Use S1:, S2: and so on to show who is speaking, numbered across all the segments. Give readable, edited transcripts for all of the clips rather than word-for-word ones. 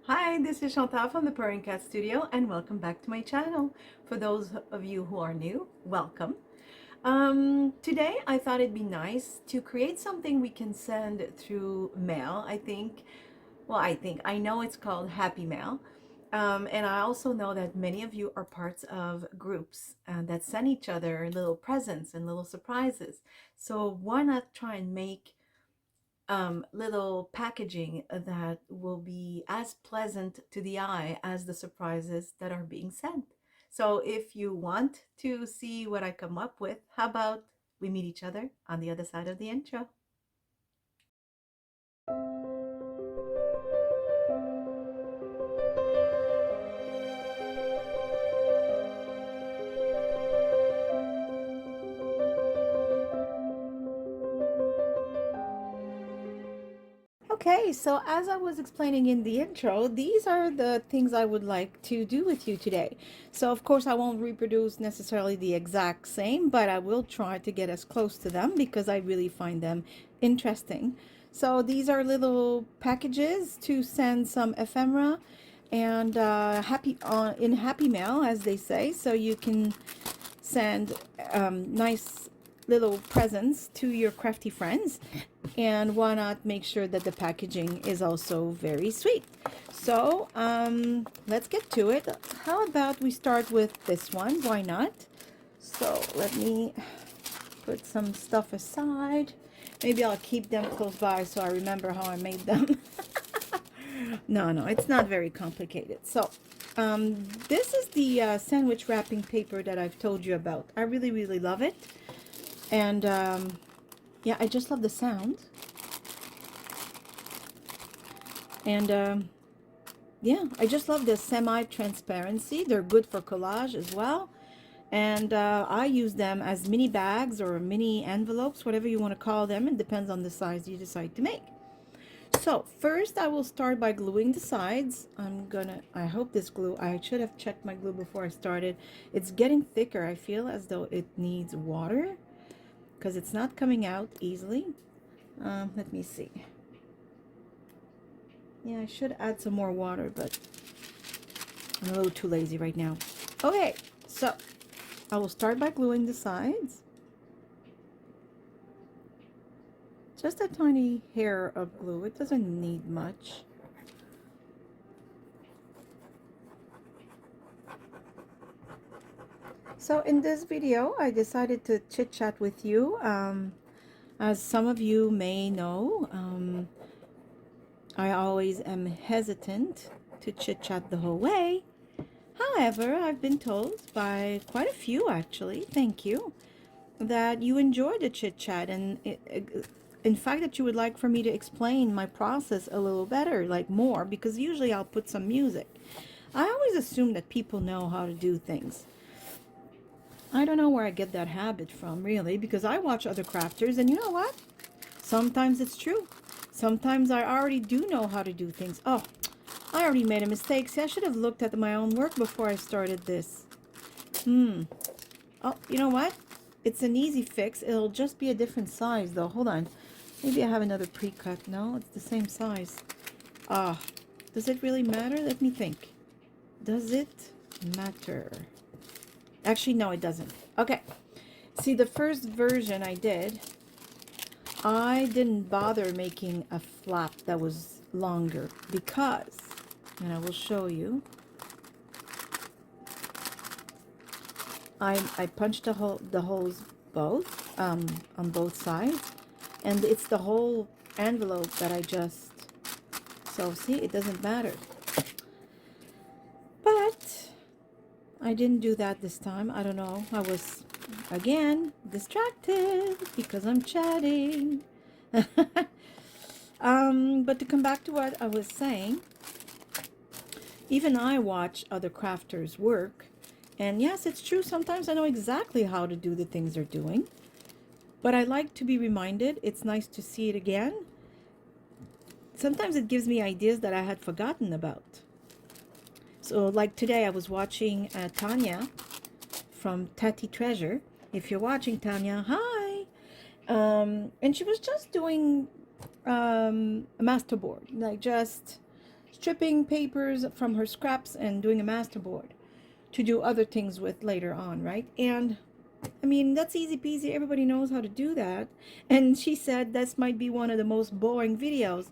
S1: Hi, this is Chantal from the Purring Cat Studio, and welcome back to my channel. For those of you who are new, welcome. Today, I thought it'd be nice to create something we can send through mail. I know it's called Happy Mail. And I also know that many of you are parts of groups that send each other little presents and little surprises. So why not try and make little packaging that will be as pleasant to the eye as the surprises that are being sent. So if you want to see what I come up with, how about we meet each other on the other side of the intro? Okay, so as I was explaining in the intro, these are the things I would like to do with you today. So of course I won't reproduce necessarily the exact same, but I will try to get as close to them because I really find them interesting. So these are little packages to send some ephemera and in Happy Mail, as they say, so you can send nice little presents to your crafty friends, and why not make sure that the packaging is also very sweet. So let's get to it. How about we start with this one? Why not? So let me put some stuff aside. Maybe I'll keep them close by so I remember how I made them. No, it's not very complicated. So this is the sandwich wrapping paper that I've told you about. I really, really love it. And yeah, I just love the sound. And yeah, I just love the semi-transparency. They're good for collage as well. And I use them as mini bags or mini envelopes, whatever you want to call them. It depends on the size you decide to make. So first I will start by gluing the sides. I hope this glue, I should have checked my glue before I started. It's getting thicker. I feel as though it needs water because it's not coming out easily. Let me see. Yeah, I should add some more water, but I'm a little too lazy right now. Okay, so I will start by gluing the sides. Just a tiny hair of glue. It doesn't need much. So in this video, I decided to chit chat with you. As some of you may know, I always am hesitant to chit chat the whole way. However, I've been told by quite a few actually, thank you, that you enjoy the chit chat, and in fact that you would like for me to explain my process a little better, like more, because usually I'll put some music. I always assume that people know how to do things. I don't know where I get that habit from, really, because I watch other crafters, and you know what? Sometimes it's true. Sometimes I already do know how to do things. Oh, I already made a mistake. See, I should have looked at my own work before I started this. Oh, you know what? It's an easy fix. It'll just be a different size, though. Hold on. Maybe I have another pre-cut. No, it's the same size. Ah, does it really matter? Let me think. Does it matter? Actually, no, it doesn't. Okay. See, the first version I did, I didn't bother making a flap that was longer because, and I will show you, I punched the holes both on both sides, and it's the whole envelope that I just, so see, it doesn't matter. But I didn't do that this time. I don't know. I was, again, distracted because I'm chatting. But to come back to what I was saying, even I watch other crafters work. And yes, it's true. Sometimes I know exactly how to do the things they're doing. But I like to be reminded. It's nice to see it again. Sometimes it gives me ideas that I had forgotten about. So like today I was watching Tanya from Tati Treasure. If you're watching, Tanya, hi. And she was just doing a masterboard, like just stripping papers from her scraps and doing a masterboard to do other things with later on, right? And I mean, that's easy peasy. Everybody knows how to do that. And she said this might be one of the most boring videos.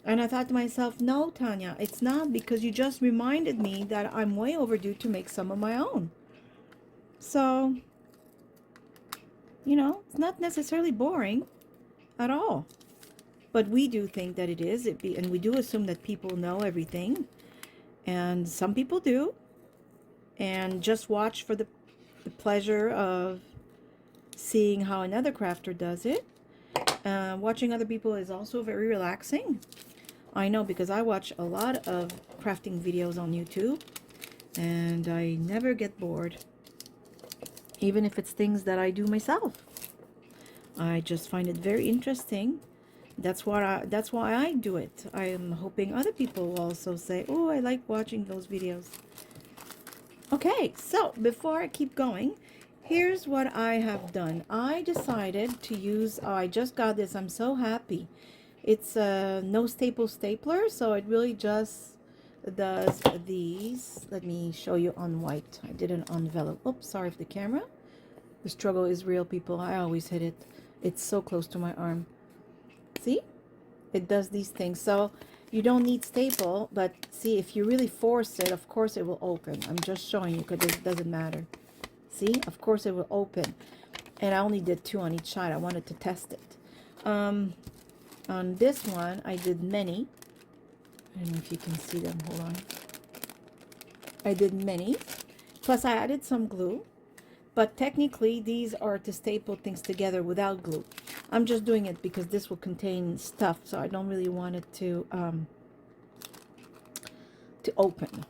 S1: And I thought to myself, no, Tanya, it's not, because you just reminded me that I'm way overdue to make some of my own. So, you know, it's not necessarily boring at all. But we do think that it is, and we do assume that people know everything. And some people do. And just watch for the pleasure of seeing how another crafter does it. Watching other people is also very relaxing. I know, because I watch a lot of crafting videos on YouTube, and I never get bored, even if it's things that I do myself. I just find it very interesting. That's why I do it. I am hoping other people will also say, oh, I like watching those videos. Okay, so before I keep going, here's what I have done. I decided to use, I just got this, I'm so happy. It's a no staple stapler, so it really just does these. Let me show you on white. I did an envelope. Oops, sorry for the camera. The struggle is real, people. I always hit it. It's so close to my arm. See? It does these things. So you don't need staple, but see, if you really force it, of course it will open. I'm just showing you because it doesn't matter. See? Of course it will open. And I only did 2 on each side. I wanted to test it. On this one, I did many. I don't know if you can see them. Hold on. I did many. Plus, I added some glue. But technically, these are to staple things together without glue. I'm just doing it because this will contain stuff, so I don't really want it to open.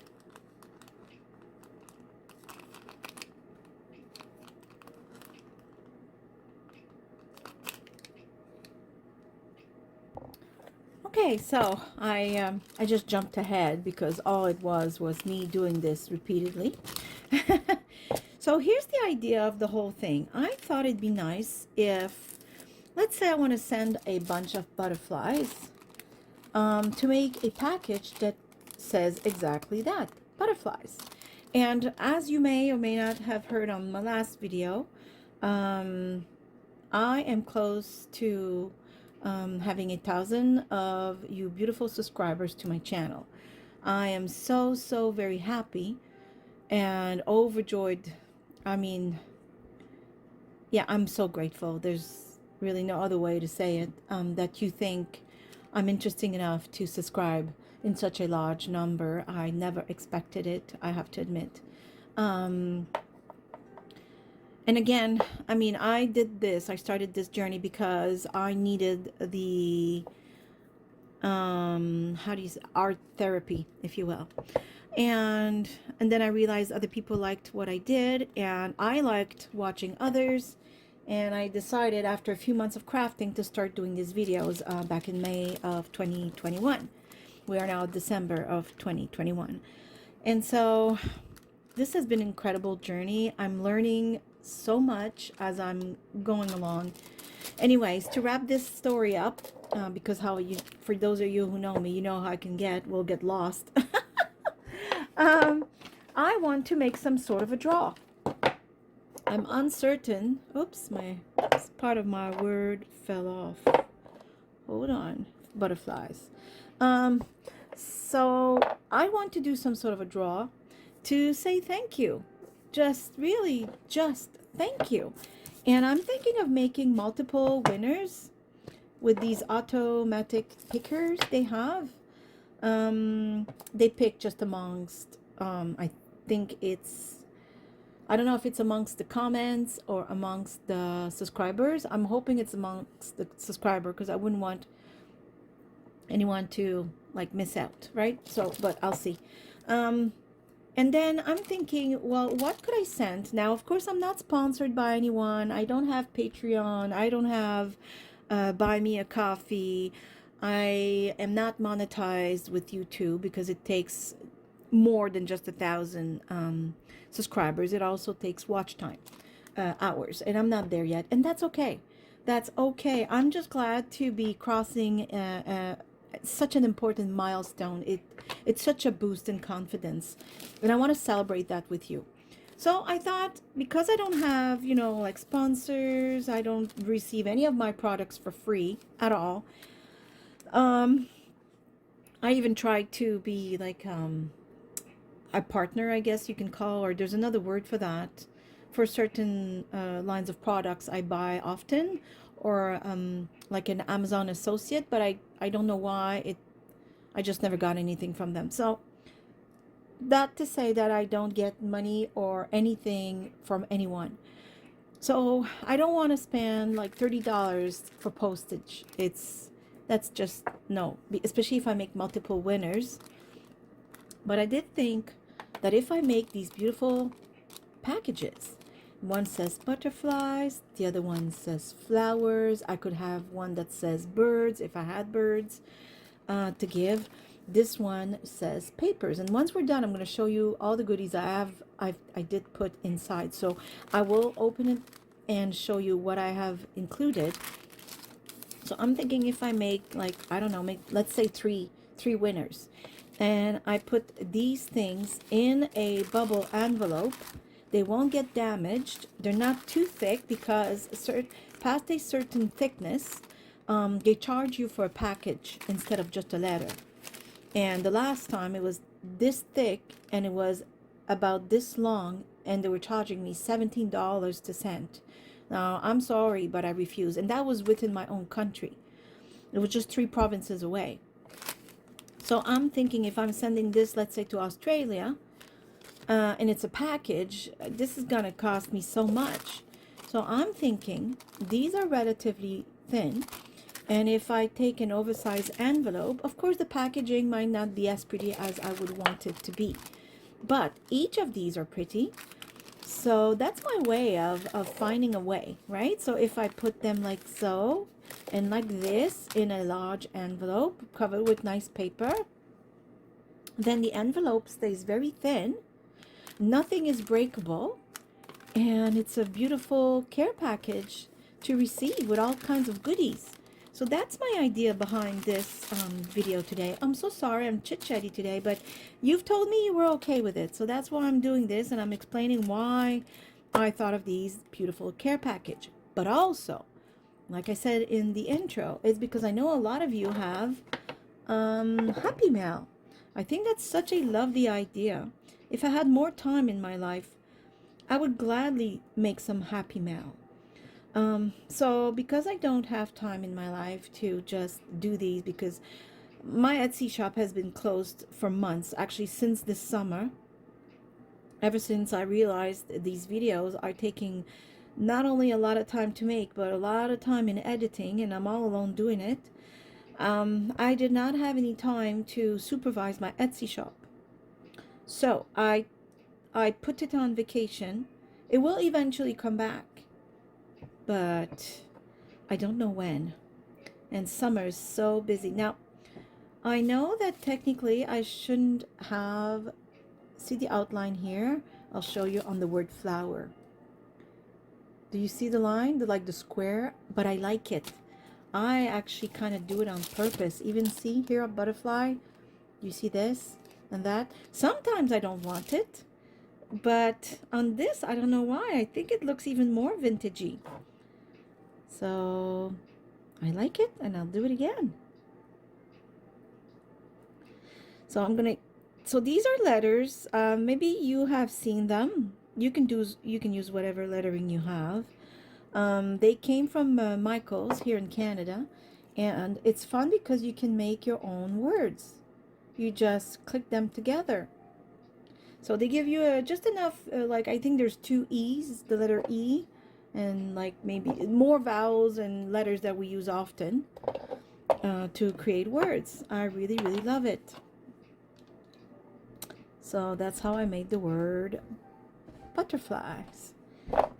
S1: Okay, so I just jumped ahead because all it was me doing this repeatedly. So here's the idea of the whole thing. I thought it'd be nice if, let's say I want to send a bunch of butterflies, to make a package that says exactly that, butterflies. And as you may or may not have heard on my last video, I am close to having 1,000 of you beautiful subscribers to my channel. I am so very happy and overjoyed. I mean, yeah, I'm so grateful. There's really no other way to say it, that you think I'm interesting enough to subscribe in such a large number. I never expected it, I have to admit. And again, I mean, I started this journey because I needed the, how do you say, art therapy, if you will. And then I realized other people liked what I did, and I liked watching others. And I decided after a few months of crafting to start doing these videos back in May of 2021. We are now December of 2021. And so this has been an incredible journey. I'm learning so much as I'm going along. Anyways, to wrap this story up, because for those of you who know me, you know how I can we'll get lost. I want to make some sort of a draw. I'm uncertain. Oops, part of my word fell off. Hold on. Butterflies. So I want to do some sort of a draw to say thank you. Just thank you. And I'm thinking of making multiple winners with these automatic pickers they have. They pick just amongst, I think I don't know if it's amongst the comments or amongst the subscribers. I'm hoping it's amongst the subscriber because I wouldn't want anyone to like miss out, right? So, but I'll see. And then I'm thinking, well, what could I send? Now, of course, I'm not sponsored by anyone. I don't have Patreon. I don't have Buy Me a Coffee. I am not monetized with YouTube because it takes more than just 1,000 subscribers. It also takes watch time, hours, and I'm not there yet. And that's okay. That's okay. I'm just glad to be crossing such an important milestone. It's such a boost in confidence, and I want to celebrate that with you. So I thought, because I don't have, like, sponsors, I don't receive any of my products for free at all. um I even tried to be like, a partner, I guess you can call, or there's another word for that, for certain lines of products I buy often, or like an Amazon associate, but I don't know why I just never got anything from them. So that to say that I don't get money or anything from anyone. So I don't want to spend like $30 for postage. That's just no, especially if I make multiple winners. But I did think that if I make these beautiful packages, one says butterflies, the other one says flowers. I could have one that says birds if I had birds to give. This one says papers. And once we're done, I'm going to show you all the goodies I did put inside. So I will open it and show you what I have included. So I'm thinking, if I make, like, I don't know, let's say three winners, and I put these things in a bubble envelope, they won't get damaged. They're not too thick, because past a certain thickness, they charge you for a package instead of just a letter. And the last time it was this thick, and it was about this long, and they were charging me $17 to send. Now, I'm sorry, but I refuse. And that was within my own country. It was just 3 provinces away. So I'm thinking, if I'm sending this, let's say, to Australia, and it's a package, this is going to cost me so much. So I'm thinking these are relatively thin. And if I take an oversized envelope, of course, the packaging might not be as pretty as I would want it to be. But each of these are pretty. So that's my way of finding a way, right? So if I put them like so, and like this, in a large envelope covered with nice paper, then the envelope stays very thin. Nothing is breakable. And it's a beautiful care package to receive with all kinds of goodies. So that's my idea behind this video today. I'm so sorry I'm chit-chatty today, but you've told me you were okay with it. So that's why I'm doing this, and I'm explaining why I thought of these beautiful care package. But also, like I said in the intro, it's because I know a lot of you have Happy Mail. I think that's such a lovely idea. If I had more time in my life, I would gladly make some Happy Mail. So because I don't have time in my life to just do these, because my Etsy shop has been closed for months, actually since this summer, ever since I realized these videos are taking not only a lot of time to make, but a lot of time in editing, and I'm all alone doing it. I did not have any time to supervise my Etsy shop. So I put it on vacation. It will eventually come back, but I don't know when. And summer is so busy. Now, I know that technically I shouldn't have, see the outline here? I'll show you on the word flower. Do you see the line, like the square? But I like it. I actually kind of do it on purpose. Even see here a butterfly. You see this and that? Sometimes I don't want it, but on this, I don't know why. I think it looks even more vintagey. So I like it, and I'll do it again. So so these are letters. Maybe you have seen them. You can use whatever lettering you have. They came from Michael's here in Canada, and it's fun because you can make your own words. You just click them together. So they give you just enough, like, I think there's 2 E's, the letter E, and like maybe more vowels and letters that we use often to create words. I really, really love it. So that's how I made the word butterflies.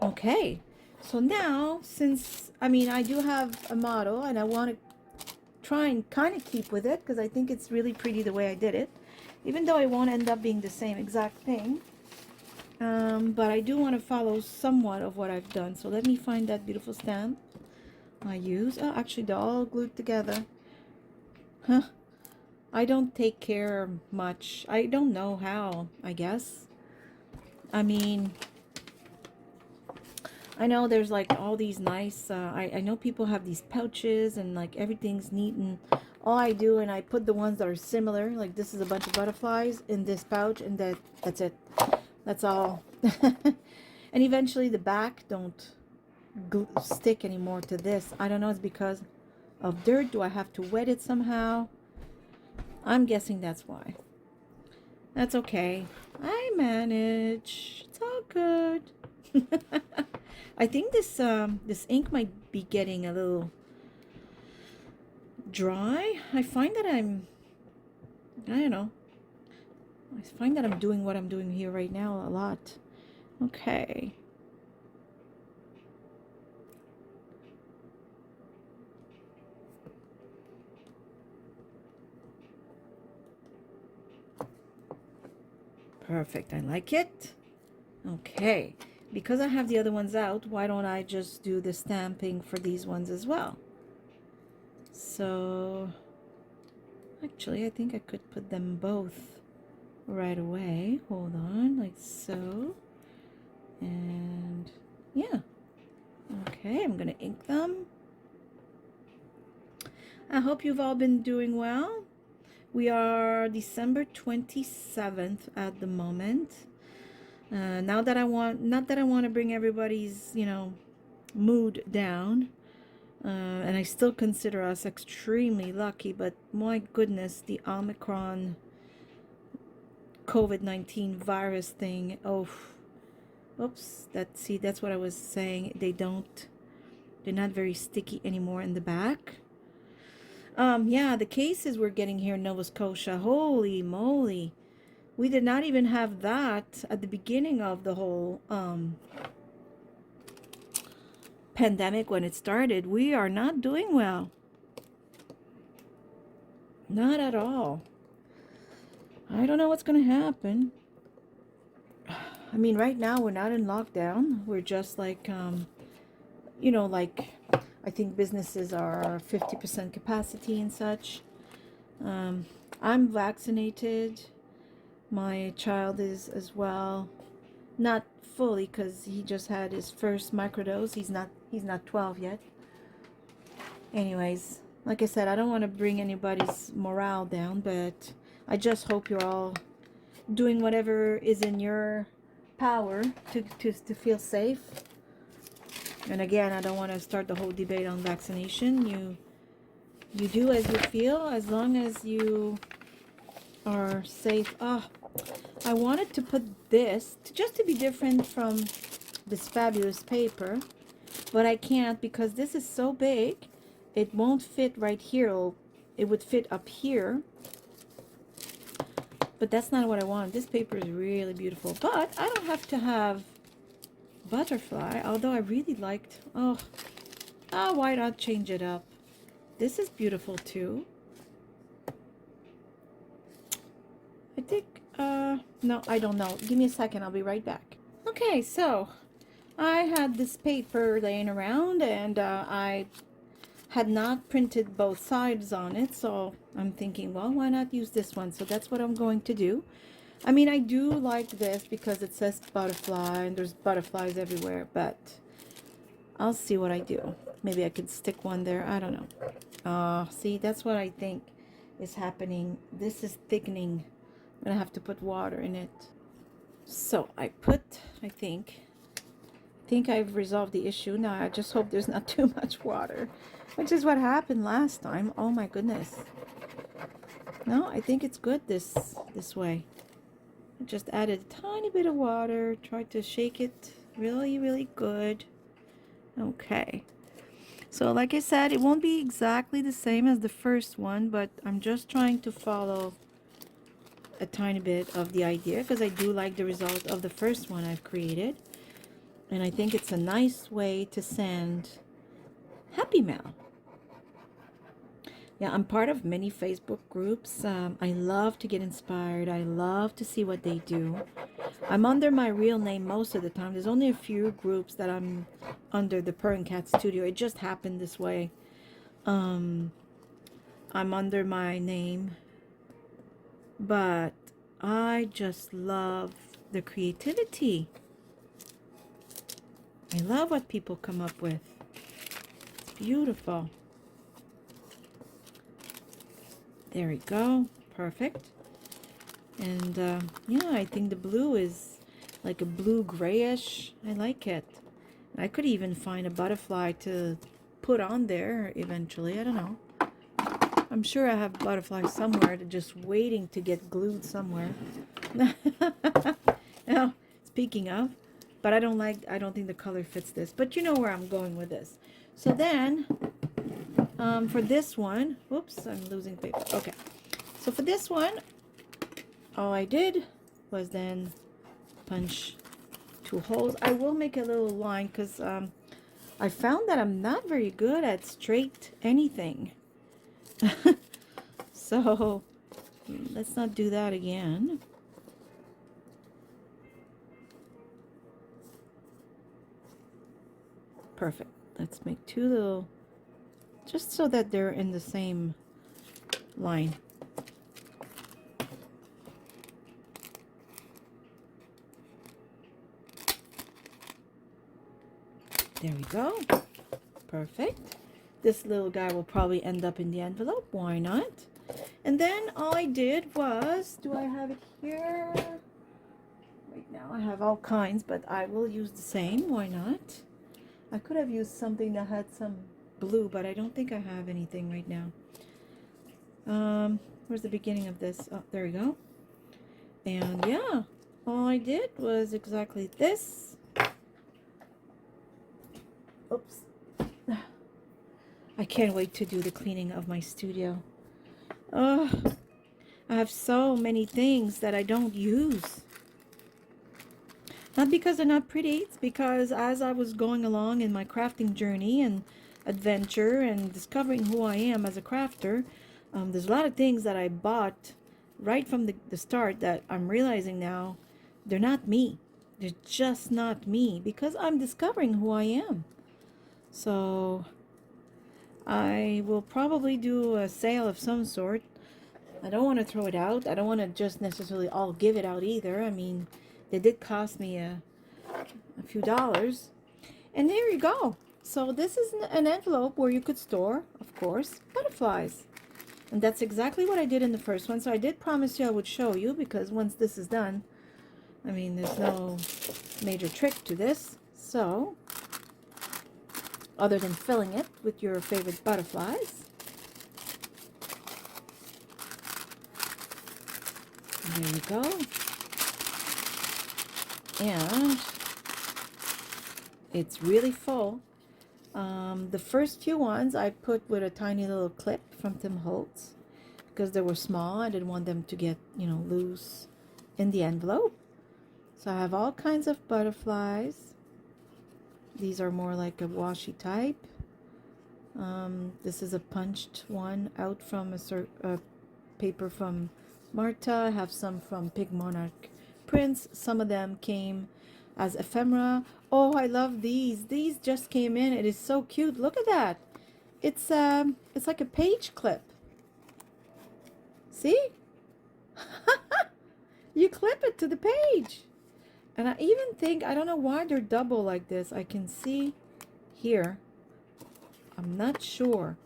S1: Okay, so now, since, I mean, I do have a model, and I want to try and kind of keep with it, because I think it's really pretty the way I did it, even though it won't end up being the same exact thing. But I do want to follow somewhat of what I've done. So let me find that beautiful stamp I use. Oh, actually, they're all glued together. Huh? I don't take care much. I don't know how, I guess. I mean, I know there's like all these nice, I know people have these pouches and like everything's neat, and all I do, and I put the ones that are similar, like this is a bunch of butterflies in this pouch, and that's it. That's all. And eventually the back don't stick anymore to this. I don't know, it's because of dirt. Do I have to wet it somehow? I'm guessing that's why. That's okay. I manage. It's all good. I think this ink might be getting a little dry. I find that I don't know. I find that I'm doing what I'm doing here right now a lot. Okay. Perfect. I like it. Okay. Because I have the other ones out, why don't I just do the stamping for these ones as well? So, actually, I think I could put them both right away. Hold on, like so. And yeah. Okay, I'm gonna ink them. I hope you've all been doing well. We are December 27th at the moment. Not that I want to bring everybody's, mood down. And I still consider us extremely lucky, but my goodness, the Omicron COVID-19 virus thing. Oh, oops. That's what I was saying. They're not very sticky anymore in the back. Yeah, the cases we're getting here in Nova Scotia, holy moly. We did not even have that at the beginning of the whole pandemic when it started. We are not doing well. Not at all. I don't know what's going to happen. I mean, right now we're not in lockdown. We're just like, like I think businesses are 50% capacity and such. I'm vaccinated. My child is as well. Not fully because he just had his first microdose. He's not 12 yet. Anyways, like I said, I don't want to bring anybody's morale down, but I just hope you're all doing whatever is in your power to feel safe. And again, I don't want to start the whole debate on vaccination. You do as you feel, as long as you are safe. I wanted to put this just to be different from this fabulous paper, but I can't because this is so big. It won't fit right here. It would fit up here, but that's not what I want. This paper is really beautiful, but I don't have to have butterfly, although I really liked, why not change it up? This is beautiful too. I think, no, I don't know. Give me a second, I'll be right back. Okay, so I had this paper laying around, and I had not printed both sides on it, so I'm thinking, well, why not use this one? So that's what I'm going to do. I mean, I do like this because it says butterfly and there's butterflies everywhere, but I'll see what I do. Maybe I could stick one there. I don't know. See, that's what I think is happening. This is thickening. I'm gonna have to put water in it. So I think I've resolved the issue. Now I just hope there's not too much water, which is what happened last time. Oh my goodness. No, I think it's good this way. I just added a tiny bit of water, tried to shake it really, really good. Okay. So like I said, it won't be exactly the same as the first one, but I'm just trying to follow a tiny bit of the idea because I do like the result of the first one I've created. And I think it's a nice way to send Happy Mail. Yeah, I'm part of many Facebook groups. I love to get inspired. I love to see what they do. I'm under my real name most of the time. There's only a few groups that I'm under the Purring Cat Studio. It just happened this way. I'm under my name but I just love the creativity. I love what people come up with. It's beautiful. There we go. Perfect. And yeah, I think the blue is like a blue grayish. I like it. I could even find a butterfly to put on there eventually. I don't know. I'm sure I have butterflies somewhere that just waiting to get glued somewhere. Now, speaking of, but I don't think the color fits this. But you know where I'm going with this. So then, for this one, whoops, I'm losing paper. Okay. So for this one, all I did was then punch 2 holes. I will make a little line because I found that I'm not very good at straight anything. So let's not do that again. Perfect. Let's make 2 little, just so that they're in the same line. There we go. Perfect. This little guy will probably end up in the envelope. Why not? And then all I did was, do I have it here? Right now I have all kinds, but I will use the same. Why not? I could have used something that had some blue, but I don't think I have anything right now. Where's the beginning of this? Oh, there we go. And yeah, all I did was exactly this. Oops. I can't wait to do the cleaning of my studio. I have so many things that I don't use. Not because they're not pretty, it's because as I was going along in my crafting journey and adventure and discovering who I am as a crafter, there's a lot of things that I bought right from the start that I'm realizing now they're not me. They're just not me because I'm discovering who I am. So I will probably do a sale of some sort. I don't want to throw it out. I don't want to just necessarily all give it out either. I mean, they did cost me a few dollars. And there you go. So this is an envelope where you could store, of course, butterflies. And that's exactly what I did in the first one. So I did promise you I would show you because once this is done, I mean, there's no major trick to this. So, other than filling it with your favorite butterflies. There you go. And it's really full. The first few ones I put with a tiny little clip from Tim Holtz because they were small. I didn't want them to get, you know, loose in the envelope. So I have all kinds of butterflies. These are more like a washi type. This is a punched one out from a paper from Marta. I have some from Pink Monarch prints. Some of them came as ephemera. Oh, I love these. These just came in. It is so cute. Look at that. It's like a page clip. See? You clip it to the page. And I even think, I don't know why they're double like this. I can see here. I'm not sure.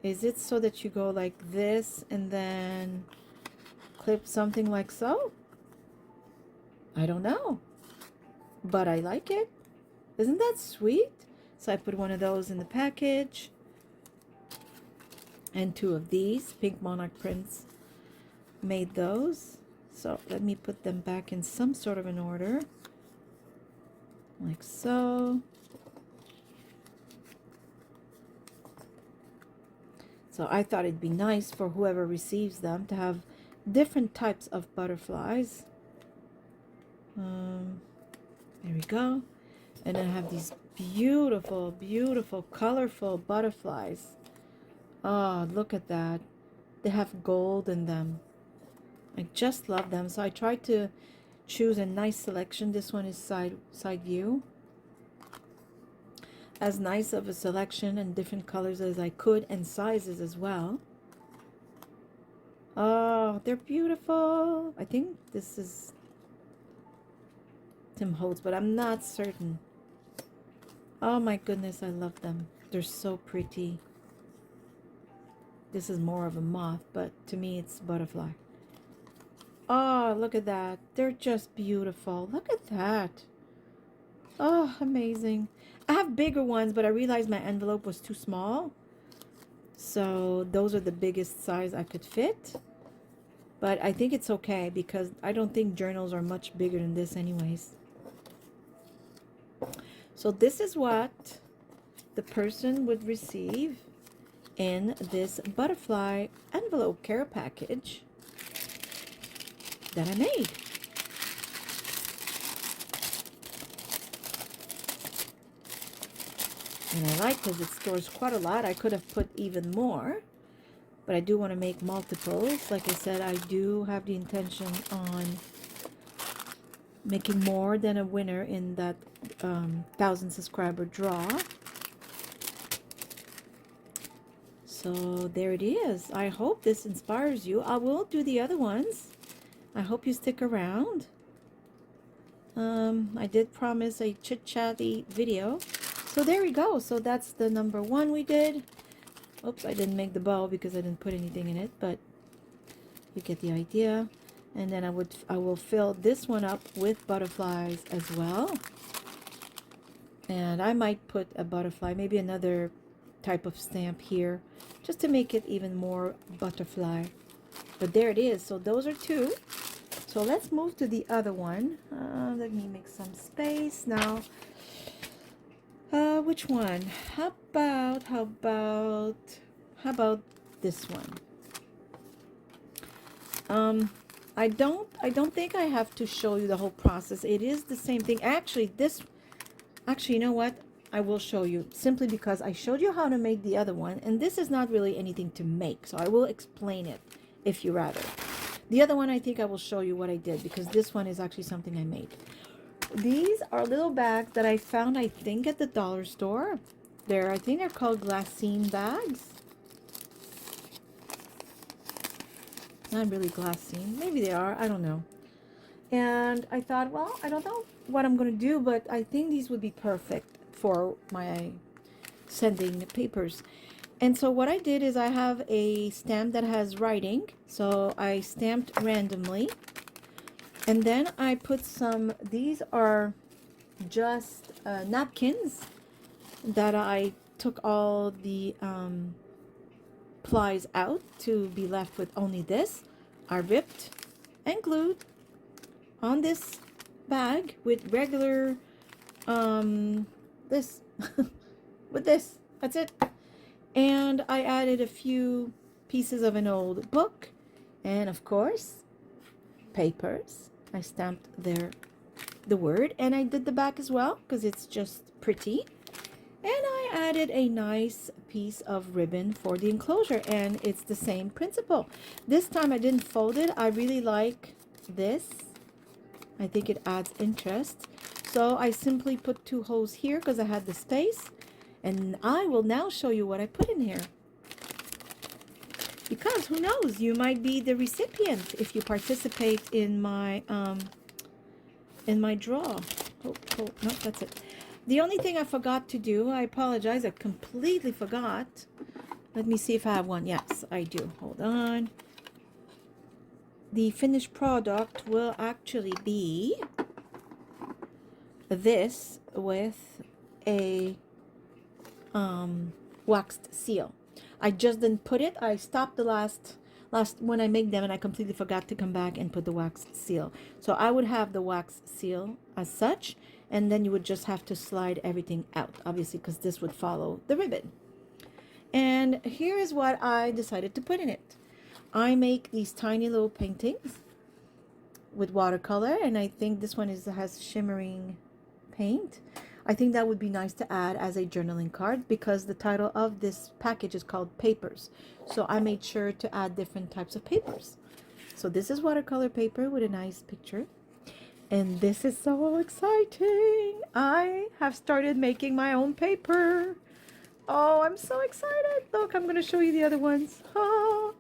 S1: Is it so that you go like this and then clip something like so? I don't know. But I like it. Isn't that sweet? So I put one of those in the package. And 2 of these. Pink Monarch prints made those. So let me put them back in some sort of an order. Like so. So I thought it'd be nice for whoever receives them to have different types of butterflies. There we go. And then I have these beautiful, beautiful, colorful butterflies. Oh, look at that. They have gold in them. I just love them. So I tried to choose a nice selection. This one is side view. As nice of a selection and different colors as I could and sizes as well. Oh, they're beautiful. I think this is Tim Holtz, but I'm not certain. Oh my goodness, I love them. They're so pretty. This is more of a moth, but to me it's butterfly. Oh, look at that. They're just beautiful. Look at that. Oh, amazing. I have bigger ones, but I realized my envelope was too small. So those are the biggest size I could fit. But I think it's okay because I don't think journals are much bigger than this anyways. So this is what the person would receive in this butterfly envelope care package that I made. And I like because it stores quite a lot. I could have put even more, but I do want to make multiples. Like I said, I do have the intention on making more than a winner in that 1,000 subscriber draw. So there it is. I hope this inspires you. I will do the other ones. I hope you stick around. I did promise a chit-chatty video. So there we go. So that's the number one we did. Oops, I didn't make the bow because I didn't put anything in it, but you get the idea. And then I will fill this one up with butterflies as well. And I might put a butterfly, maybe another type of stamp here, just to make it even more butterfly. But there it is. So those are two. So let's move to the other one. Let me make some space now. Which one? How about this one? I don't think I have to show you the whole process. It is the same thing. Actually, you know what? I will show you simply because I showed you how to make the other one, and this is not really anything to make, so I will explain it if you rather. The other one, I think I will show you what I did because this one is actually something I made. These are little bags that I found, I think, at the dollar store. I think they're called glassine bags. Not really glassine. Maybe they are. I don't know. And I thought, well, I don't know what I'm going to do, but I think these would be perfect for my sending papers. And so what I did is I have a stamp that has writing. So I stamped randomly. And then I put these are just napkins that I took all the plies out to be left with only this. I ripped and glued on this bag with regular this with this. That's it. And I added a few pieces of an old book and of course papers. I stamped the word, and I did the back as well because it's just pretty. And I added a nice piece of ribbon for the enclosure, and it's the same principle. This time I didn't fold it. I really like this. I think it adds interest. So I simply put 2 holes here because I had the space, and I will now show you what I put in here. Because who knows, you might be the recipient if you participate in my draw. Oh, no, that's it. The only thing I forgot to do, I apologize, I completely forgot. Let me see if I have one. Yes, I do. Hold on. The finished product will actually be this with a waxed seal. I just didn't put it. I stopped the last when I make them, and I completely forgot to come back and put the wax seal. So I would have the wax seal as such, and then you would just have to slide everything out, obviously, because this would follow the ribbon. And here is what I decided to put in it. I make these tiny little paintings with watercolor, and I think this one has shimmering paint. I think that would be nice to add as a journaling card because the title of this package is called Papers. So I made sure to add different types of papers. So this is watercolor paper with a nice picture. And this is so exciting. I have started making my own paper. Oh, I'm so excited. Look, I'm going to show you the other ones. Oh.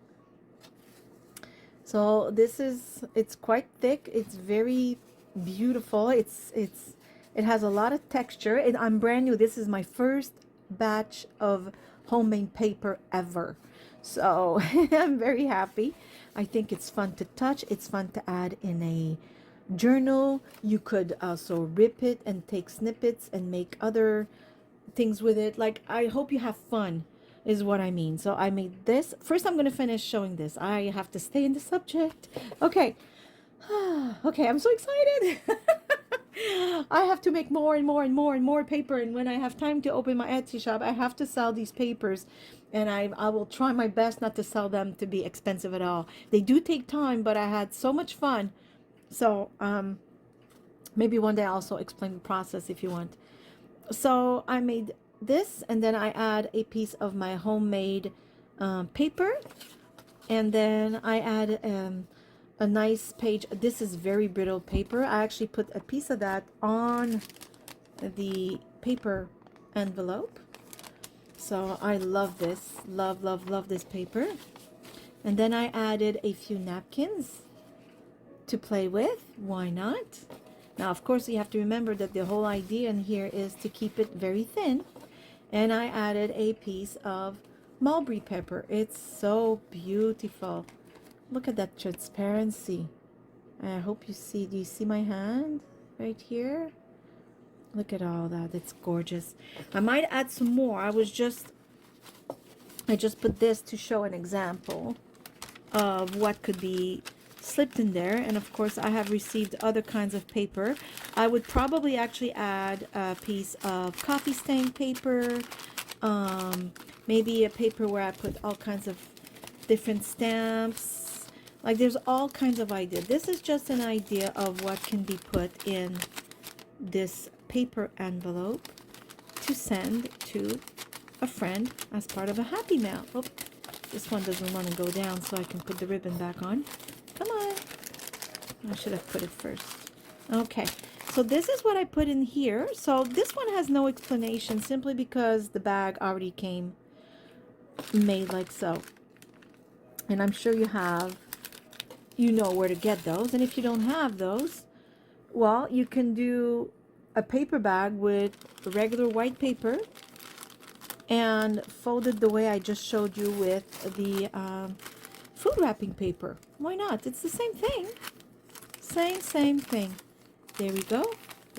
S1: So this is, it's quite thick. It's very beautiful. It has a lot of texture. And I'm brand new. This is my first batch of homemade paper ever. So I'm very happy. I think it's fun to touch. It's fun to add in a journal. You could also rip it and take snippets and make other things with it. Like, I hope you have fun is what I mean. So I made this. First, I'm going to finish showing this. I have to stay in the subject. Okay. Okay, I'm so excited. I have to make more and more and more and more paper. And when I have time to open my Etsy shop, I have to sell these papers. And I will try my best not to sell them to be expensive at all. They do take time, but I had so much fun. So maybe one day I'll also explain the process if you want. So I made this, and then I add a piece of my homemade paper, and then I add a nice page. This is very brittle paper. I actually put a piece of that on the paper envelope. So I love this. Love, love, love this paper. And then I added a few napkins to play with. Why not? Now, of course, you have to remember that the whole idea in here is to keep it very thin. And I added a piece of mulberry pepper. It's so beautiful. Look at that transparency. I hope you see. Do you see my hand right here? Look at all that. It's gorgeous. I might add some more. I just put this to show an example of what could be slipped in there. And of course, I have received other kinds of paper. I would probably actually add a piece of coffee stain paper, maybe a paper where I put all kinds of different stamps. Like, there's all kinds of ideas. This is just an idea of what can be put in this paper envelope to send to a friend as part of a happy mail. Oh, this one doesn't want to go down, so I can put the ribbon back on. Come on. I should have put it first. Okay, so this is what I put in here. So this one has no explanation, simply because the bag already came made like so. And I'm sure you know where to get those. And if you don't have those, well, you can do a paper bag with regular white paper and fold it the way I just showed you with the food wrapping paper. Why not? It's the same thing. Same thing. There we go.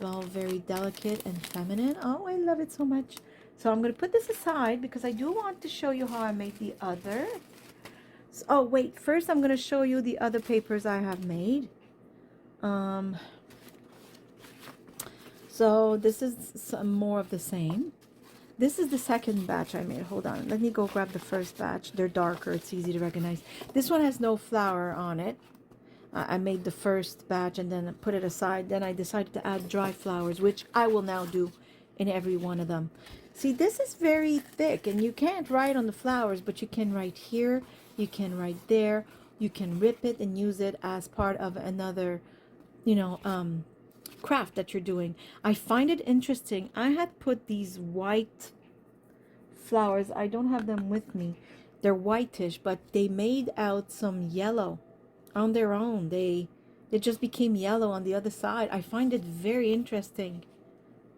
S1: All very delicate and feminine. Oh, I love it so much. So I'm going to put this aside because I do want to show you how I made the other. So, oh, wait. First, I'm going to show you the other papers I have made. So this is some more of the same. This is the second batch I made. Hold on. Let me go grab the first batch. They're darker. It's easy to recognize. This one has no flower on it. I made the first batch and then put it aside. Then I decided to add dry flowers, which I will now do in every one of them. See, this is very thick, and you can't write on the flowers, but you can write here. You can write there. You can rip it and use it as part of another, craft that you're doing. I find it interesting. I had put these white flowers. I don't have them with me. They're whitish, but they made out some yellow on their own. They just became yellow on the other side. I find it very interesting.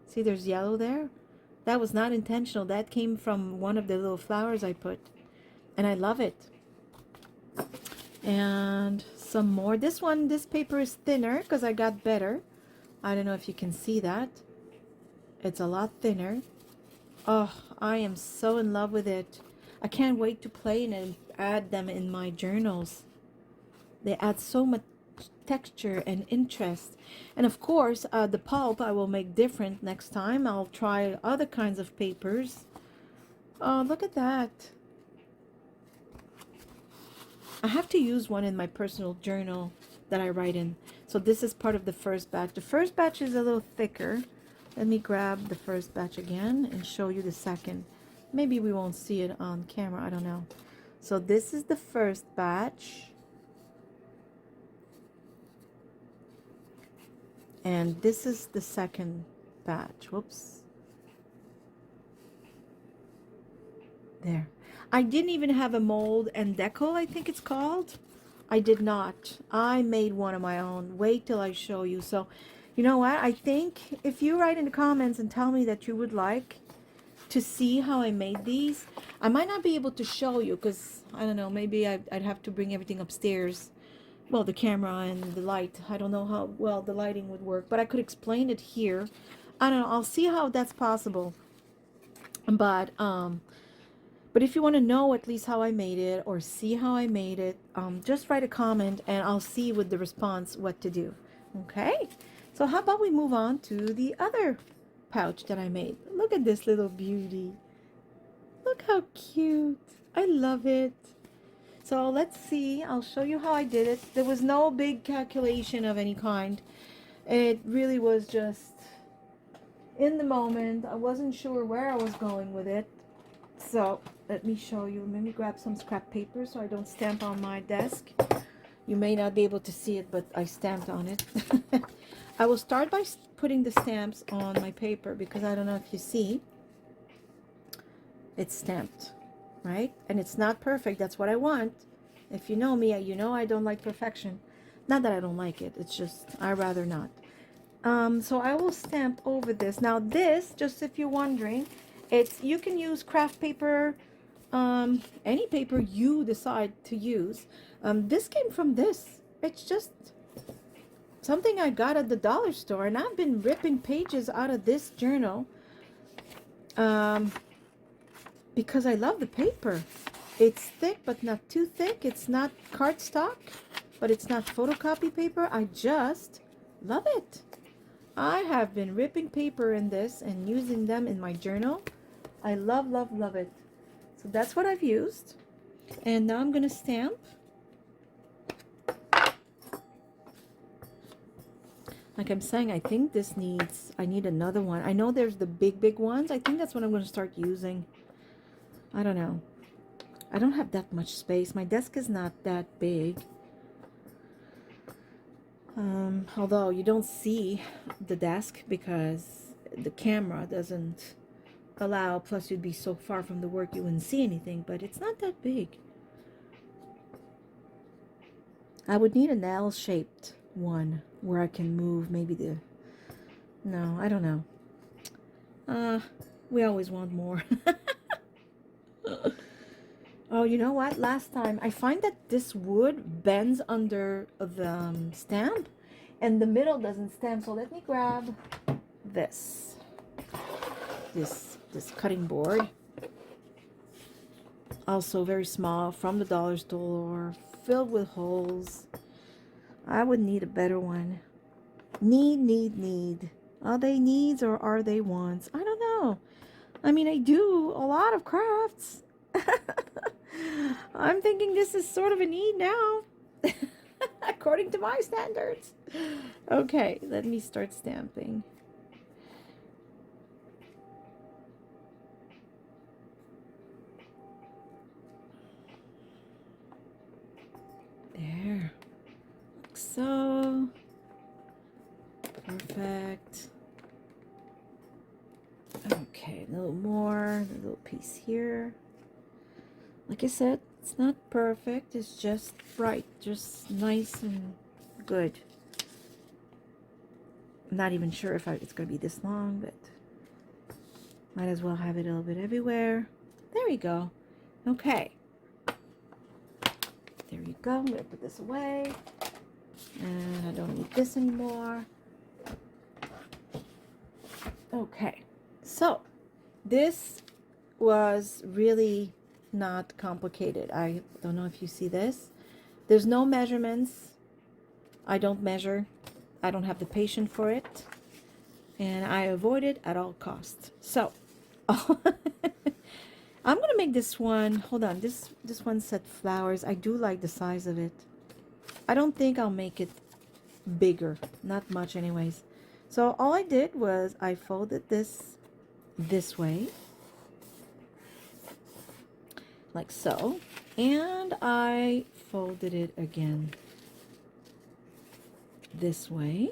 S1: See, there's yellow there. That was not intentional. That came from one of the little flowers I put, and I love it. And some more. This paper is thinner because I got better. I don't know if you can see that. It's a lot thinner. Oh, I am so in love with it. I can't wait to play and add them in my journals. They add so much texture and interest. And of course, the pulp I will make different next time. I'll try other kinds of papers. Oh, look at that. I have to use one in my personal journal that I write in. So this is part of the first batch. The first batch is a little thicker. Let me grab the first batch again and show you the second. Maybe we won't see it on camera. I don't know. So this is the first batch. And this is the second batch. Whoops. There. I didn't even have a mold and deco, I think it's called. I did not. I made one of my own. Wait till I show you. So, you know what? I think if you write in the comments and tell me that you would like to see how I made these, I might not be able to show you because, I don't know, maybe I'd have to bring everything upstairs. Well, the camera and the light. I don't know how well the lighting would work, but I could explain it here. I don't know. I'll see how that's possible. But if you want to know at least how I made it or see how I made it, just write a comment and I'll see with the response what to do. Okay? So how about we move on to the other pouch that I made. Look at this little beauty. Look how cute. I love it. So let's see. I'll show you how I did it. There was no big calculation of any kind. It really was just in the moment. I wasn't sure where I was going with it. So let me show you. Let me grab some scrap paper so I don't stamp on my desk. You may not be able to see it, but I stamped on it. I will start by putting the stamps on my paper because I don't know if you see. It's stamped, right? And it's not perfect. That's what I want. If you know me, you know I don't like perfection. Not that I don't like it. It's just I rather not. So I will stamp over this. Now this, just if you're wondering, you can use craft paper, any paper you decide to use. This came from this. It's just something I got at the dollar store, and I've been ripping pages out of this journal because I love the paper. It's thick but not too thick. It's not cardstock, but it's not photocopy paper. I just love it. I have been ripping paper in this and using them in my journal. I love, love, love it. So that's what I've used. And now I'm going to stamp. Like I'm saying, I think I need another one. I know there's the big ones. I think that's what I'm going to start using. I don't know. I don't have that much space. My desk is not that big. Although you don't see the desk because the camera doesn't allow, plus you'd be so far from the work you wouldn't see anything, but it's not that big. I would need an L-shaped one where I can move maybe no, I don't know. We always want more. Oh, you know what? Last time, I find that this wood bends under the stamp, and the middle doesn't stamp. So let me grab this cutting board. Also very small, from the dollar store, filled with holes. I would need a better one. Need. Are they needs or are they wants? I don't know. I mean, I do a lot of crafts. I'm thinking this is sort of a need now, according to my standards. Okay, let me start stamping. There. Like so. Perfect. Okay, a little more, a little piece here. Like I said, it's not perfect, it's just right, just nice and good. I'm not even sure if it's going to be this long, but might as well have it a little bit everywhere. There we go. Okay. There you go. I'm going to put this away. And I don't need this anymore. Okay. So, this was really not complicated. I don't know if you see this. There's no measurements. I don't measure. I don't have the patience for it. And I avoid it at all costs. So, I'm going to make this one. Hold on. This one said flowers. I do like the size of it. I don't think I'll make it bigger. Not much anyways. So, all I did was I folded this way. Like so, and I folded it again this way,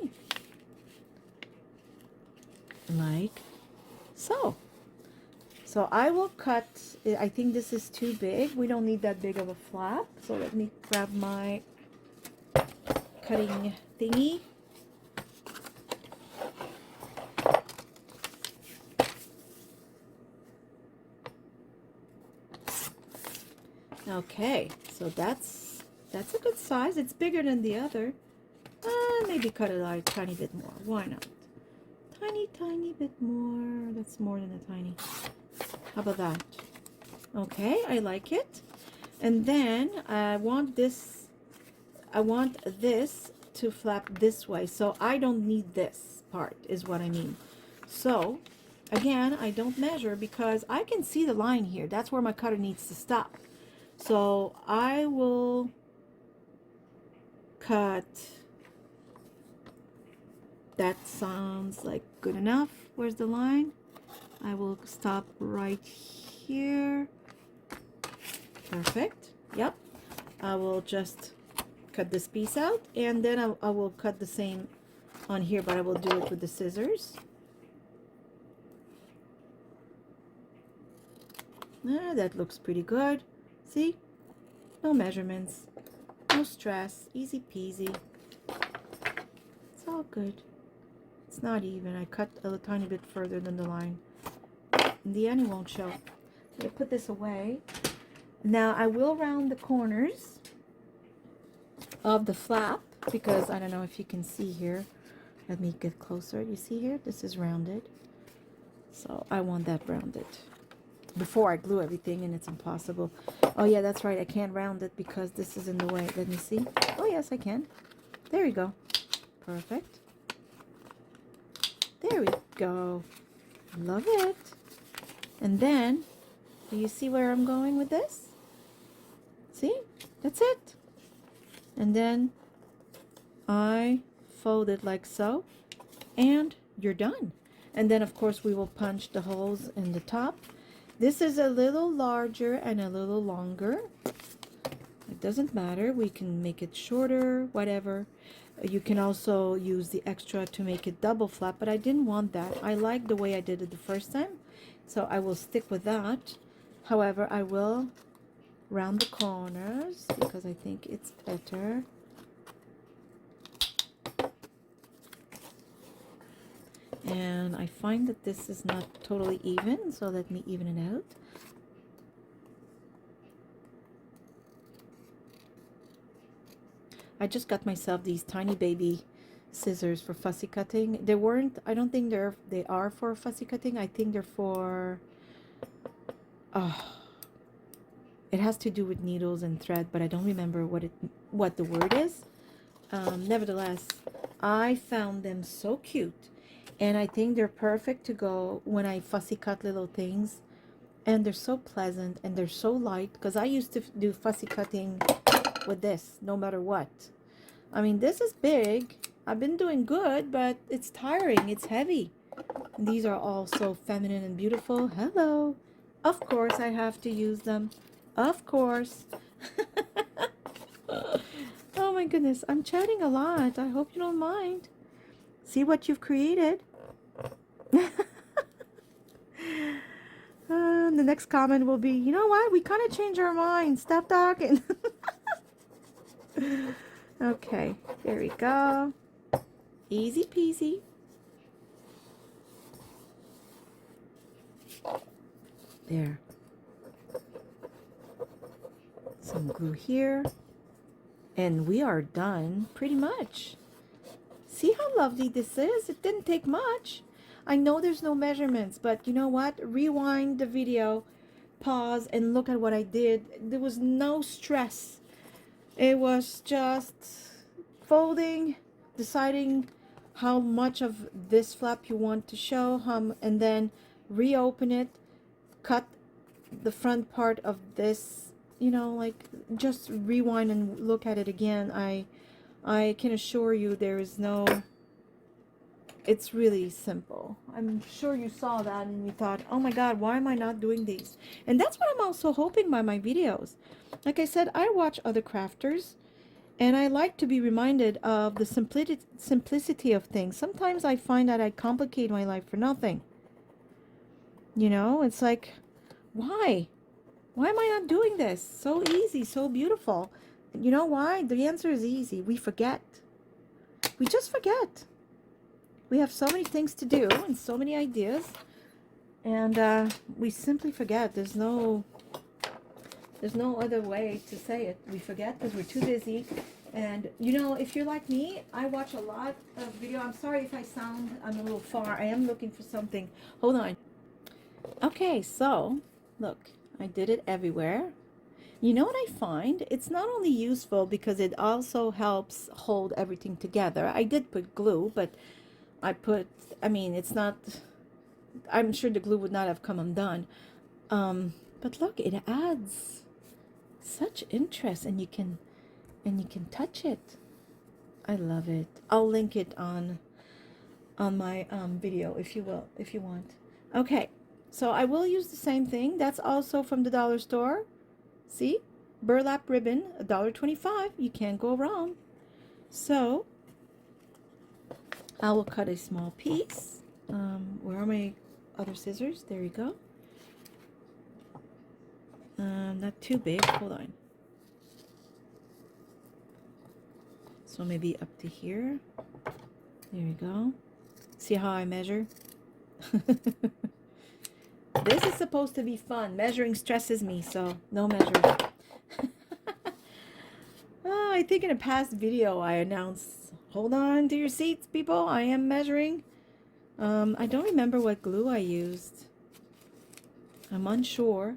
S1: like so. So I will cut, I think this is too big. We don't need that big of a flap. So let me grab my cutting thingy. Okay, so that's a good size. It's bigger than the other. Maybe cut it a tiny bit more. Why not? Tiny bit more. That's more than a tiny. How about that? Okay, I like it. And then I want this to flap this way, so I don't need this part, is what I mean. So again, I don't measure because I can see the line here. That's where my cutter needs to stop. So I will cut. That sounds like good enough. Where's the line? I will stop right here. Perfect. Yep. I will just cut this piece out, and then I will cut the same on here, but I will do it with the scissors. That looks pretty good. See? No measurements. No stress. Easy peasy. It's all good. It's not even. I cut a tiny bit further than the line. In the end, it won't show. I'm going to put this away. Now, I will round the corners of the flap because I don't know if you can see here. Let me get closer. You see here? This is rounded. So I want that rounded before I glue everything, and it's impossible. Oh yeah, that's right. I can't round it because this is in the way. Let me see. Oh yes, I can. There we go. Perfect. There we go. Love it. And then, do you see where I'm going with this? See? That's it. And then I fold it like so, and you're done. And then of course we will punch the holes in the top. This is a little larger and a little longer. It doesn't matter. We can make it shorter, whatever. You can also use the extra to make it double flap, but I didn't want that. I like the way I did it the first time, so I will stick with that. However, I will round the corners because I think it's better. And I find that this is not totally even, so let me even it out. I just got myself these tiny baby scissors for fussy cutting. They weren't, I don't think they are for fussy cutting. I think they're for, it has to do with needles and thread, but I don't remember what the word is. Nevertheless, I found them so cute. And I think they're perfect to go when I fussy cut little things. And they're so pleasant and they're so light. Because I used to do fussy cutting with this, no matter what. I mean, this is big. I've been doing good, but it's tiring. It's heavy. And these are all so feminine and beautiful. Hello. Of course, I have to use them. Of course. Oh my goodness. I'm chatting a lot. I hope you don't mind. See what you've created. The next comment will be, you know what? We kind of changed our mind. Stop talking. Okay, there we go. Easy peasy. There. Some glue here. And we are done pretty much. See how lovely this is? It didn't take much. I know there's no measurements, but you know what? Rewind the video, pause, and look at what I did. There was no stress. It was just folding, deciding how much of this flap you want to show, and then reopen it, cut the front part of this, you know, like just rewind and look at it again. I can assure you there is no, it's really simple. I'm sure you saw that and you thought, oh my God, why am I not doing these? And that's what I'm also hoping by my videos. Like I said, I watch other crafters and I like to be reminded of the simplicity of things. Sometimes I find that I complicate my life for nothing. You know, it's like, why? Why am I not doing this? So easy, so beautiful. You know why? The answer is easy. We forget. we just forget. We have so many things to do and so many ideas, and we simply forget. There's no other way to say it. We forget because we're too busy. And you know, if you're like me, I watch a lot of video. I'm sorry if I'm a little far. I am looking for something. Hold on. Okay, so look, I did it everywhere. You know what I find? It's not only useful because it also helps hold everything together. I did put glue, but I mean, it's not, I'm sure the glue would not have come undone. But look, it adds such interest, and you can touch it. I love it. I'll link it on my video if you want. Okay, so I will use the same thing. That's also from the dollar store. See, burlap ribbon, $1.25. You can't go wrong. So I will cut a small piece. Where are my other scissors? There you go. Not too big. Hold on. So maybe up to here. There you go. See how I measure? This is supposed to be fun. Measuring stresses me, so no measure. Oh, I think in a past video I announced, hold on to your seats, people. I am measuring. I don't remember what glue I used. I'm unsure.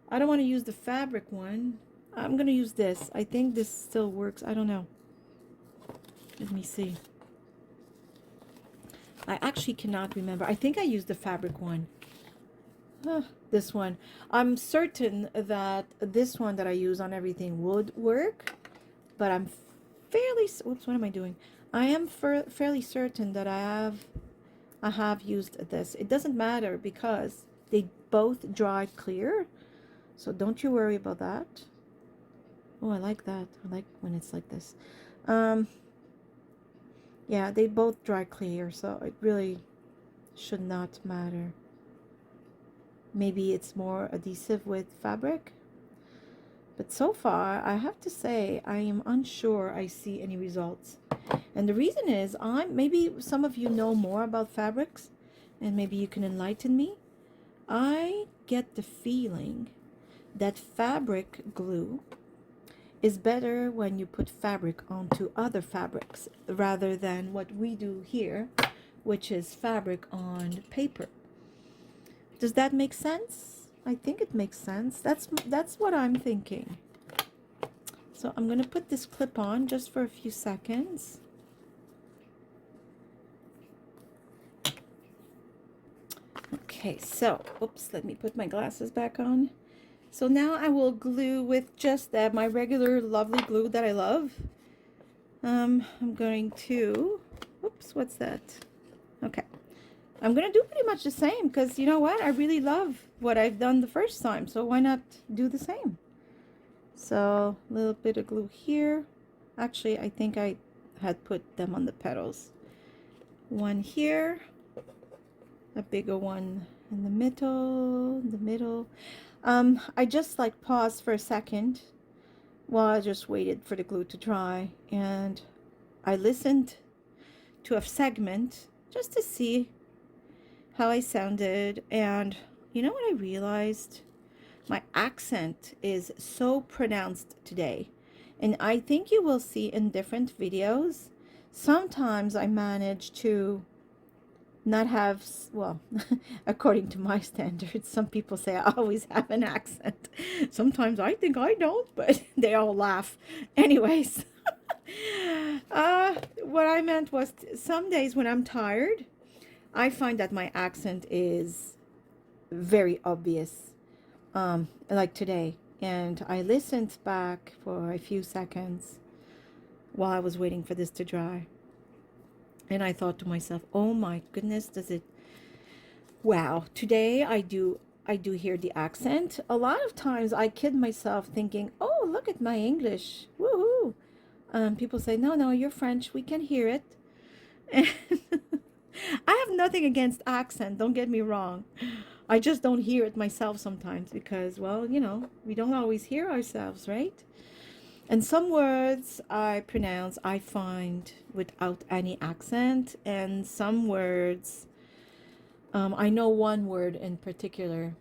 S1: I don't want to use the fabric one. I'm going to use this. I think this still works. I don't know. Let me see. I actually cannot remember. I think I used the fabric one. This one. I'm certain that this one that I use on everything would work, but I'm fairly, oops, what am I doing? I am fairly certain that I have used this. It doesn't matter because they both dry clear, so don't you worry about that. Oh, I like that. I like when it's like this. Yeah, they both dry clear, so it really should not matter. Maybe it's more adhesive with fabric, but so far I have to say I am unsure I see any results. And the reason is, maybe some of you know more about fabrics and maybe you can enlighten me. I get the feeling that fabric glue is better when you put fabric onto other fabrics rather than what we do here, which is fabric on paper. Does that make sense? I think it makes sense. That's what I'm thinking. So I'm going to put this clip on just for a few seconds. Okay, so, oops, let me put my glasses back on. So now I will glue with just my regular lovely glue that I love. I'm going to, oops, what's that? Okay. I'm going to do pretty much the same because you know what? I really love what I've done the first time. So why not do the same? So a little bit of glue here. Actually, I think I had put them on the petals. One here. A bigger one in the middle. I just like paused for a second while I just waited for the glue to dry. And I listened to a segment just to see how I sounded, and you know what I realized? My accent is so pronounced today, and I think you will see in different videos. Sometimes I manage to not have, well, according to my standards, some people say I always have an accent. Sometimes I think I don't, but they all laugh. Anyways, what I meant was some days when I'm tired, I find that my accent is very obvious, like today. And I listened back for a few seconds while I was waiting for this to dry. And I thought to myself, oh my goodness, does it, wow, today I do hear the accent. A lot of times I kid myself thinking, oh, look at my English, woohoo. People say, no, you're French, we can hear it. And I have nothing against accent, don't get me wrong. I just don't hear it myself sometimes because, well, you know, we don't always hear ourselves, right? And some words I find without any accent, and some words, I know one word in particular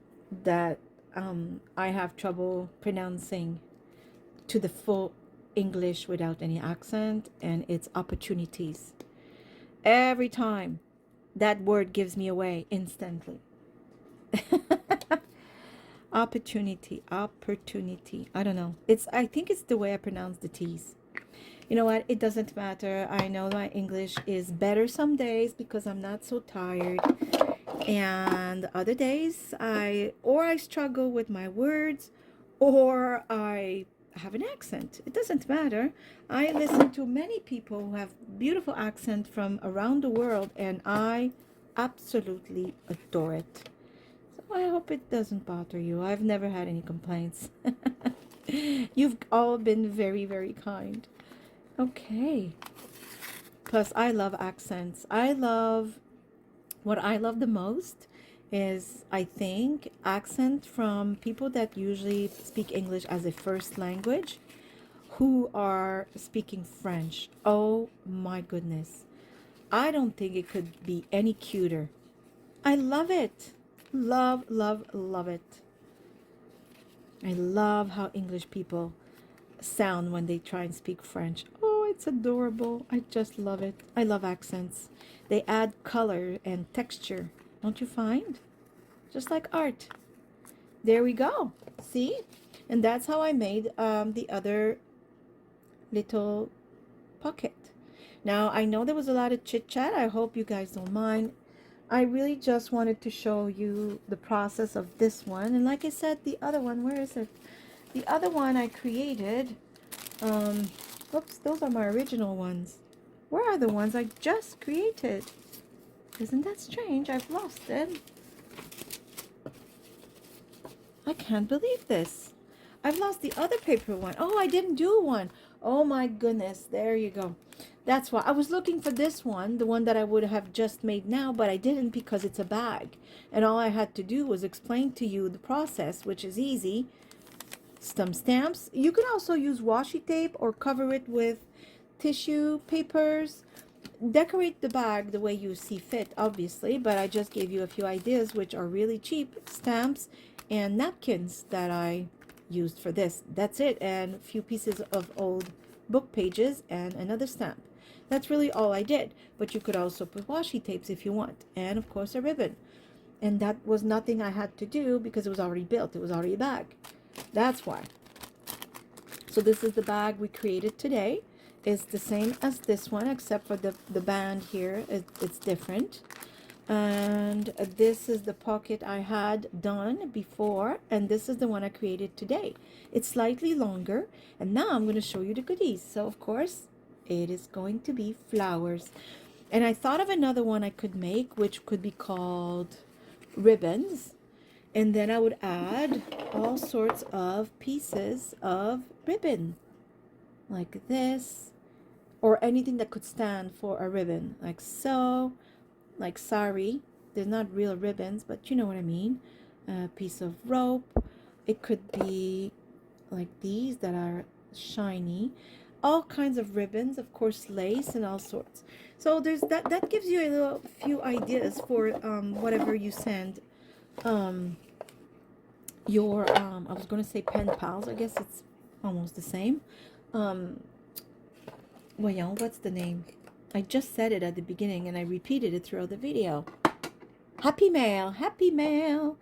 S1: that I have trouble pronouncing to the full English without any accent, and it's opportunities. Every time that word gives me away instantly. Opportunity, opportunity. I don't know. I think it's the way I pronounce the T's. You know what? It doesn't matter. I know my English is better some days because I'm not so tired. And other days I struggle with my words, or I have an accent. It doesn't matter. I listen to many people who have beautiful accent from around the world, and I absolutely adore it. So I hope it doesn't bother you. I've never had any complaints. You've all been very, very kind. Okay. Plus, I love accents. What I love the most is, I think, accent from people that usually speak English as a first language who are speaking French. Oh my goodness. I don't think it could be any cuter. I love it. Love, love, love it. I love how English people sound when they try and speak French. Oh, it's adorable. I just love it. I love accents. They add color and texture, don't you find? Just like art. There we go. See? And that's how I made the other little pocket. Now, I know there was a lot of chit chat. I hope you guys don't mind. I really just wanted to show you the process of this one. And like I said, the other one, where is it? The other one I created, oops, those are my original ones. Where are the ones I just created? Isn't that strange? I've lost them. I can't believe this. I've lost the other paper one. Oh, I didn't do one. Oh my goodness. There you go. That's why I was looking for this one, the one that I would have just made now, but I didn't because it's a bag. And all I had to do was explain to you the process, which is easy. Some stamps. You can also use washi tape or cover it with tissue papers. Decorate the bag the way you see fit, obviously, but I just gave you a few ideas, which are really cheap. Stamps and napkins that I used for this. That's it. And a few pieces of old book pages and another stamp. That's really all I did. But you could also put washi tapes if you want. And of course a ribbon. And that was nothing I had to do because it was already built. It was already a bag. That's why. So this is the bag we created today. It's the same as this one, except for the band here. It's different. And this is the pocket I had done before, and this is the one I created today. It's slightly longer, and now I'm going to show you the goodies. So of course it is going to be flowers, and I thought of another one I could make, which could be called ribbons, and then I would add all sorts of pieces of ribbon like this, or anything that could stand for a ribbon, like so. Like sari, they're not real ribbons, but you know what I mean. A piece of rope. It could be like these that are shiny. All kinds of ribbons, of course, lace and all sorts. So there's that gives you a little few ideas for whatever you send your I was gonna say pen pals. I guess it's almost the same. Voyons, what's the name? I just said it at the beginning and I repeated it throughout the video. Happy mail, happy mail.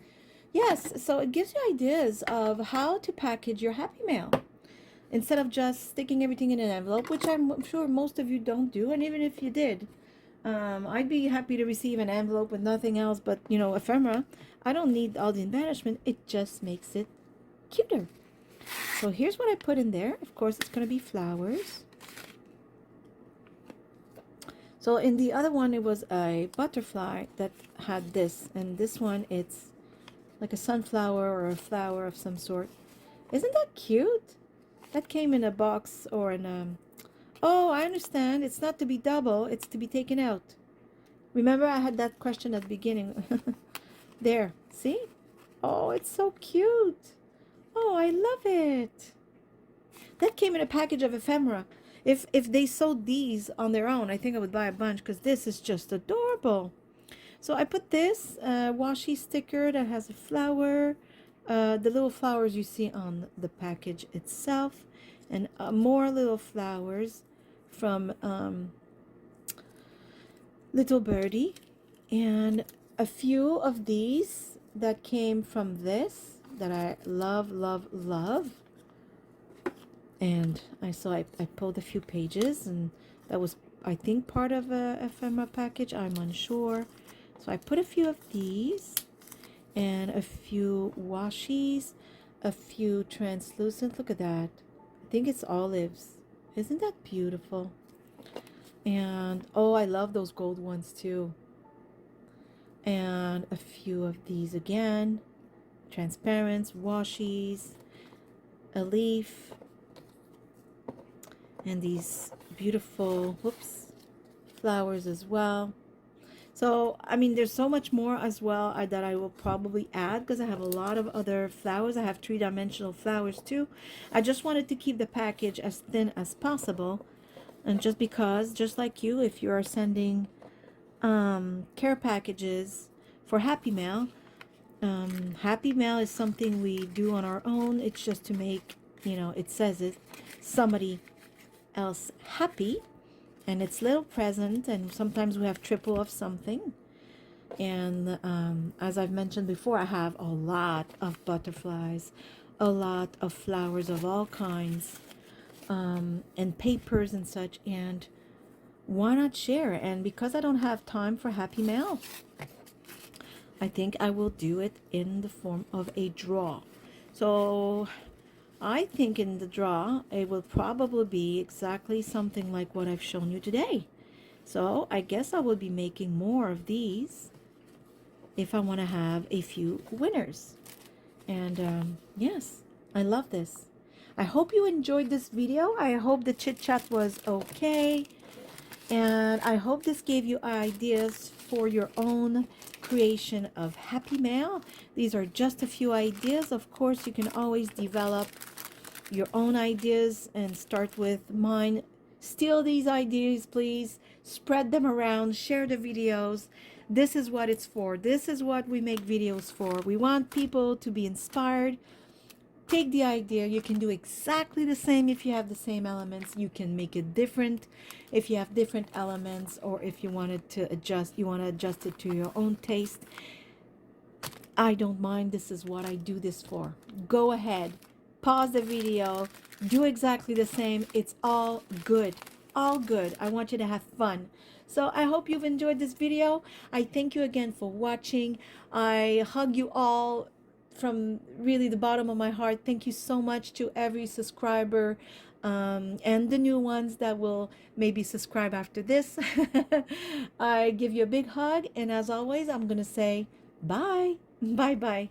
S1: Yes, so it gives you ideas of how to package your happy mail instead of just sticking everything in an envelope, which I'm sure most of you don't do. And even if you did, I'd be happy to receive an envelope with nothing else but, you know, ephemera. I don't need all the embellishment. It just makes it cuter. So here's what I put in there. Of course, it's going to be flowers. So in the other one, it was a butterfly that had this. And this one, it's like a sunflower or a flower of some sort. Isn't that cute? That came in a box or in a... Oh, I understand. It's not to be double. It's to be taken out. Remember, I had that question at the beginning. There. See? Oh, it's so cute. Oh, I love it. that came in a package of ephemera. If they sold these on their own, I think I would buy a bunch because this is just adorable. So I put this washi sticker that has a flower, the little flowers you see on the package itself, and more little flowers from Little Birdie, and a few of these that came from this that I love, love, love. And I pulled a few pages, and that was, I think, part of a ephemera package. I'm unsure. So I put a few of these and a few washies, a few translucent. Look at that. I think it's olives. Isn't that beautiful? And oh, I love those gold ones too. And a few of these again. Transparents, washies, a leaf, and these beautiful, whoops, flowers as well. So, I mean, there's so much more as well that I will probably add because I have a lot of other flowers. I have three-dimensional flowers too. I just wanted to keep the package as thin as possible. And just because, just like you, if you are sending care packages for Happy Mail, Happy Mail is something we do on our own. It's just to make, you know, it says it, somebody else happy. And it's little present, and sometimes we have triple of something. And as I've mentioned before, I have a lot of butterflies, a lot of flowers of all kinds, and papers and such. And why not share? And because I don't have time for Happy Mail, I think I will do it in the form of a draw. So I think in the draw, it will probably be exactly something like what I've shown you today. So I guess I will be making more of these if I want to have a few winners. And yes, I love this. I hope you enjoyed this video. I hope the chit chat was okay. And I hope this gave you ideas for your own creation of Happy Mail. These are just a few ideas. Of course, you can always develop your own ideas and start with mine. Steal these ideas, please. Spread them around. Share the videos. This is what it's for. This is what we make videos for. We want people to be inspired. Take the idea. You can do exactly the same if you have the same elements. You can make it different if you have different elements, or if you wanted to adjust, you want to adjust it to your own taste. I don't mind. This is what I do this for. Go ahead. Pause the video. Do exactly the same. It's all good. All good. I want you to have fun. So I hope you've enjoyed this video. I thank you again for watching. I hug you all from really the bottom of my heart. Thank you so much to every subscriber, and the new ones that will maybe subscribe after this. I give you a big hug, and as always, I'm gonna say bye. Bye bye.